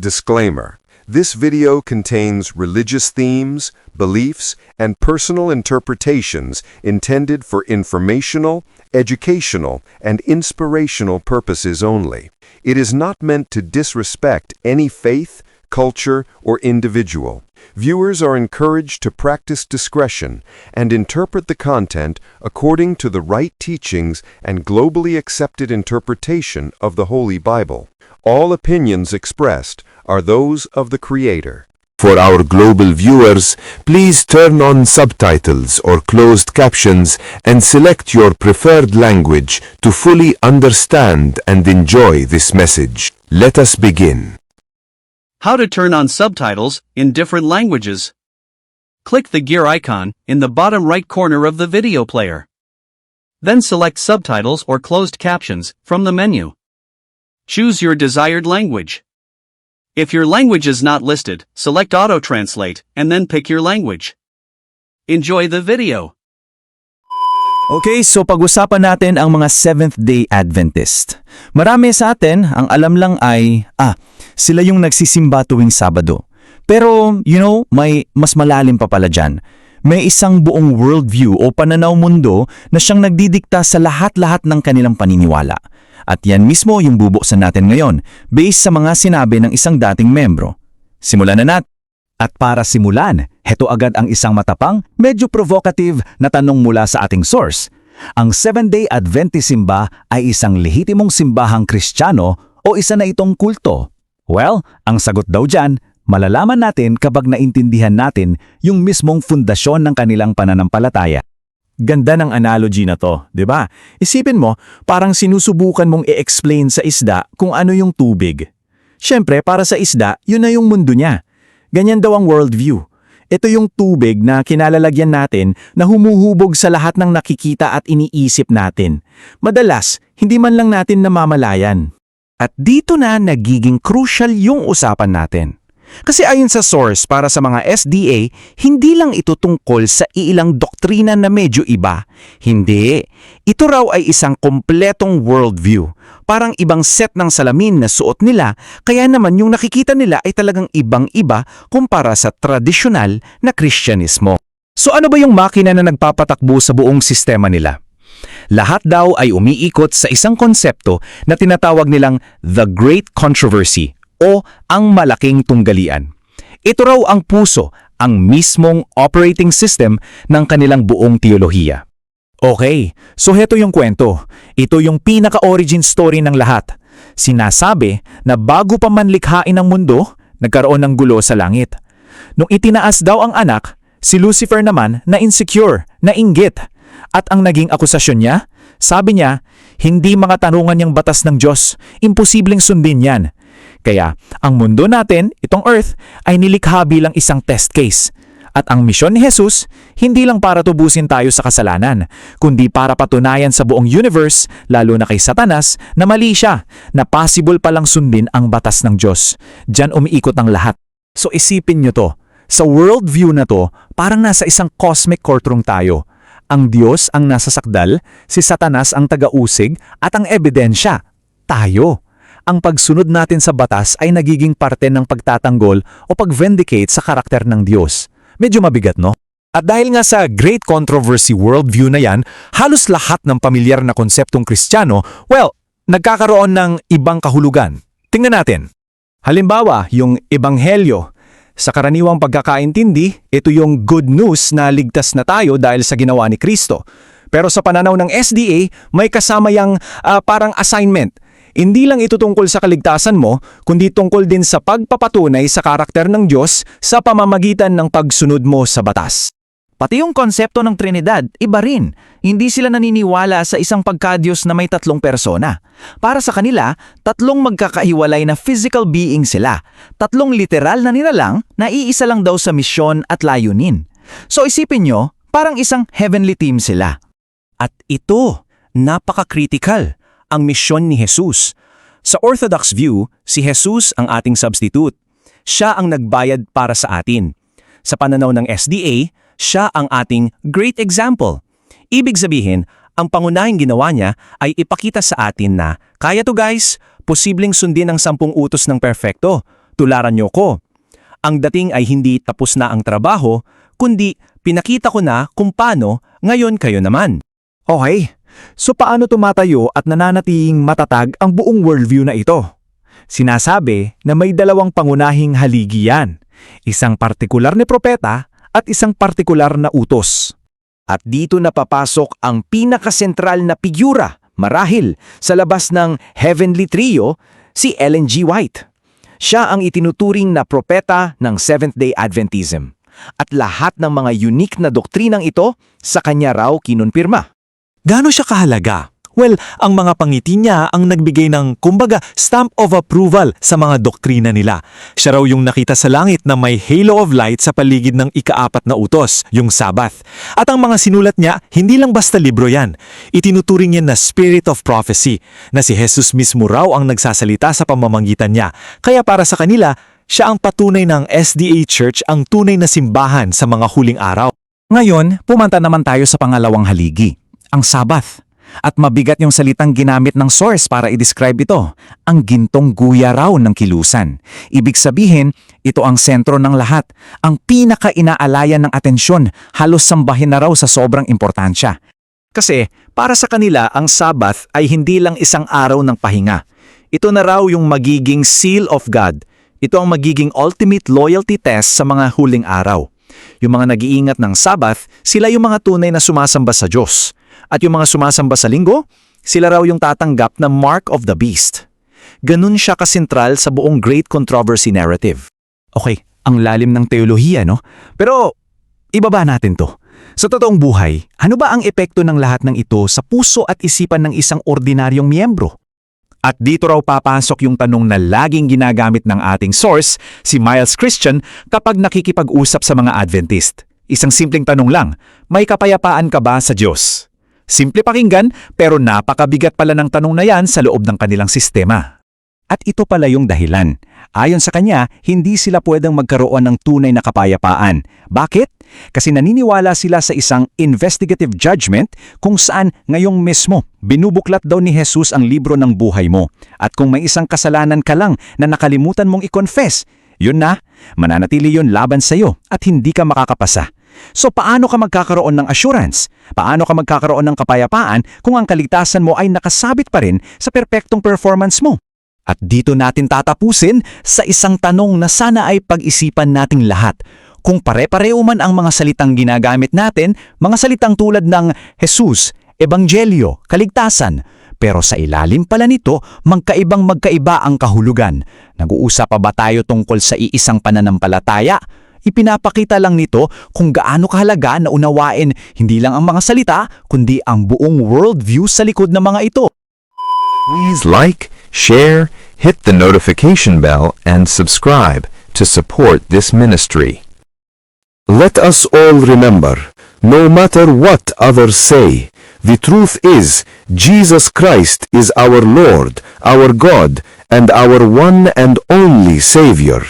Disclaimer: this video contains religious themes, beliefs, and personal interpretations intended for informational, educational, and inspirational purposes only. It is not meant to disrespect any faith, culture, or individual. Viewers are encouraged to practice discretion and interpret the content according to the right teachings and globally accepted interpretation of the Holy Bible. All opinions expressed are those of the Creator. For our global viewers, please turn on subtitles or closed captions and select your preferred language to fully understand and enjoy this message. Let us begin. How to turn on subtitles in different languages. Click the gear icon in the bottom right corner of the video player. Then select Subtitles or Closed Captions from the menu. Choose your desired language. If your language is not listed, select Auto Translate and then pick your language. Enjoy the video. Okay, so pag-usapan natin ang mga Seventh-day Adventist. Marami sa atin, ang alam lang ay, sila yung nagsisimba tuwing Sabado. Pero, may mas malalim pa pala dyan. May isang buong worldview o pananaw mundo na siyang nagdidikta sa lahat-lahat ng kanilang paniniwala. At yan mismo yung bubuksan natin ngayon, based sa mga sinabi ng isang dating membro. Simulan na natin. At para simulan, heto agad ang isang matapang, medyo provocative na tanong mula sa ating source. Ang Seventh-day Adventist simba ay isang lehitimong simbahang Kristiyano o isa na itong kulto? Well, ang sagot daw dyan, malalaman natin kapag naintindihan natin yung mismong fundasyon ng kanilang pananampalataya. Ganda ng analogy na to, di ba? Isipin mo, parang sinusubukan mong i-explain sa isda kung ano yung tubig. Siyempre, para sa isda, yun na yung mundo niya. Ganyan daw ang worldview. Ito yung tubig na kinalalagyan natin na humuhubog sa lahat ng nakikita at iniisip natin. Madalas, hindi man lang natin namamalayan. At dito na nagiging crucial yung usapan natin. Kasi ayon sa source para sa mga SDA, hindi lang ito tungkol sa iilang doktrina na medyo iba. Hindi. Ito raw ay isang kompletong worldview. Parang ibang set ng salamin na suot nila, kaya naman yung nakikita nila ay talagang ibang-iba kumpara sa tradisyonal na Kristyanismo. So ano ba yung makina na nagpapatakbo sa buong sistema nila? Lahat daw ay umiikot sa isang konsepto na tinatawag nilang The Great Controversy o ang malaking tunggalian. Ito raw ang puso, ang mismong operating system ng kanilang buong teolohiya. Okay, so heto yung kwento. Ito yung pinaka-origin story ng lahat. Sinasabi na bago pa man likhain ang mundo, nagkaroon ng gulo sa langit. Nung itinaas daw ang anak, si Lucifer naman na insecure, na inggit. At ang naging akusasyon niya, sabi niya, hindi mga tanungan niyang batas ng Diyos, imposibleng sundin yan. Kaya, ang mundo natin, itong Earth, ay nilikha bilang isang test case. At ang misyon ni Jesus, hindi lang para tubusin tayo sa kasalanan, kundi para patunayan sa buong universe, lalo na kay Satanas, na mali siya, na possible palang sundin ang batas ng Diyos. Diyan umiikot ang lahat. So isipin nyo to, sa worldview na to, parang nasa isang cosmic courtroom tayo. Ang Diyos ang nasa sakdal, si Satanas ang taga-usig, at ang ebidensya, tayo. Ang pagsunod natin sa batas ay nagiging parte ng pagtatanggol o pag-vindicate sa karakter ng Diyos. Medyo mabigat, no? At dahil nga sa Great Controversy worldview na yan, halos lahat ng pamilyar na konseptong Kristiyano, nagkakaroon ng ibang kahulugan. Tingnan natin. Halimbawa, yung Ebanghelyo. Sa karaniwang pagkakaintindi, ito yung good news na ligtas na tayo dahil sa ginawa ni Kristo. Pero sa pananaw ng SDA, may kasama yang parang assignment. Hindi lang ito tungkol sa kaligtasan mo, kundi tungkol din sa pagpapatunay sa karakter ng Diyos sa pamamagitan ng pagsunod mo sa batas. Pati yung konsepto ng Trinidad, iba rin. Hindi sila naniniwala sa isang pagkadiyos na may tatlong persona. Para sa kanila, tatlong magkakahiwalay na physical being sila. Tatlong literal na nilalang na iisa lang daw sa misyon at layunin. So isipin nyo, parang isang heavenly team sila. At ito, napaka-critical. Ang misyon ni Jesus. Sa Orthodox view, si Jesus ang ating substitute. Siya ang nagbayad para sa atin. Sa pananaw ng SDA, siya ang ating great example. Ibig sabihin, ang pangunahing ginawa niya ay ipakita sa atin na, kaya to guys, posibleng sundin ang 10 utos ng perfecto. tularan niyo ko. Ang dating ay hindi tapos na ang trabaho, kundi pinakita ko na kung paano, ngayon kayo naman. Okay, so paano tumatayo at nananatiling matatag ang buong worldview na ito? Sinasabi na may dalawang pangunahing haligi yan, isang partikular na propeta at isang partikular na utos. At dito napapasok ang pinakasentral na figura, marahil, sa labas ng Heavenly Trio, si Ellen G. White. Siya ang itinuturing na propeta ng Seventh-day Adventism. At lahat ng mga unique na doktrinang ito, sa kanya raw kinonpirma. Gaano siya kahalaga? Well, ang mga pangiti niya ang nagbigay ng, kumbaga, stamp of approval sa mga doktrina nila. Siya raw yung nakita sa langit na may halo of light sa paligid ng ika-4 na utos, yung Sabbath. At ang mga sinulat niya, hindi lang basta libro yan. Itinuturing niya na spirit of prophecy, na si Jesus mismo raw ang nagsasalita sa pamamagitan niya. Kaya para sa kanila, siya ang patunay ng SDA Church, ang tunay na simbahan sa mga huling araw. Ngayon, pumunta naman tayo sa pangalawang haligi, ang Sabbath. At mabigat yung salitang ginamit ng source para i-describe ito, ang gintong guya raw ng kilusan. Ibig sabihin, ito ang sentro ng lahat, ang pinaka-inaalayan ng atensyon, halos sambahin na raw sa sobrang importansya. Kasi para sa kanila, ang Sabbath ay hindi lang isang araw ng pahinga. Ito na raw yung magiging seal of God. Ito ang magiging ultimate loyalty test sa mga huling araw. Yung mga nag-iingat ng Sabbath, sila yung mga tunay na sumasamba sa Diyos. At yung mga sumasamba sa linggo, sila raw yung tatanggap na mark of the beast. Ganun siya kasentral sa buong great controversy narrative. Okay, ang lalim ng teolohiya, no? Pero ibaba natin to. Sa totoong buhay, ano ba ang epekto ng lahat ng ito sa puso at isipan ng isang ordinaryong miyembro? At dito raw papasok yung tanong na laging ginagamit ng ating source, si Miles Christian, kapag nakikipag-usap sa mga Adventist. Isang simpleng tanong lang, may kapayapaan ka ba sa Diyos? Simple pakinggan, pero napakabigat pala ng tanong na yan sa loob ng kanilang sistema. At ito pala yung dahilan. Ayon sa kanya, hindi sila pwedeng magkaroon ng tunay na kapayapaan. Bakit? Kasi naniniwala sila sa isang investigative judgment kung saan ngayong mismo binubuklat daw ni Jesus ang libro ng buhay mo. At kung may isang kasalanan ka lang na nakalimutan mong i-confess, yun na, mananatili yun laban sa'yo at hindi ka makakapasa. So paano ka magkakaroon ng assurance? Paano ka magkakaroon ng kapayapaan kung ang kaligtasan mo ay nakasabit pa rin sa perpektong performance mo? At dito natin tatapusin sa isang tanong na sana ay pag-isipan nating lahat. Kung pare-pareho man ang mga salitang ginagamit natin, mga salitang tulad ng Jesus, Ebanghelyo, kaligtasan, pero sa ilalim pala nito, magkaiba ang kahulugan. Nag-uusap pa ba tayo tungkol sa iisang pananampalataya? Ipinapakita lang nito kung gaano kahalaga na unawain hindi lang ang mga salita, kundi ang buong worldview sa likod ng mga ito. Please like, share, hit the notification bell, and subscribe to support this ministry. Let us all remember, no matter what others say, the truth is, Jesus Christ is our Lord, our God, and our one and only Savior.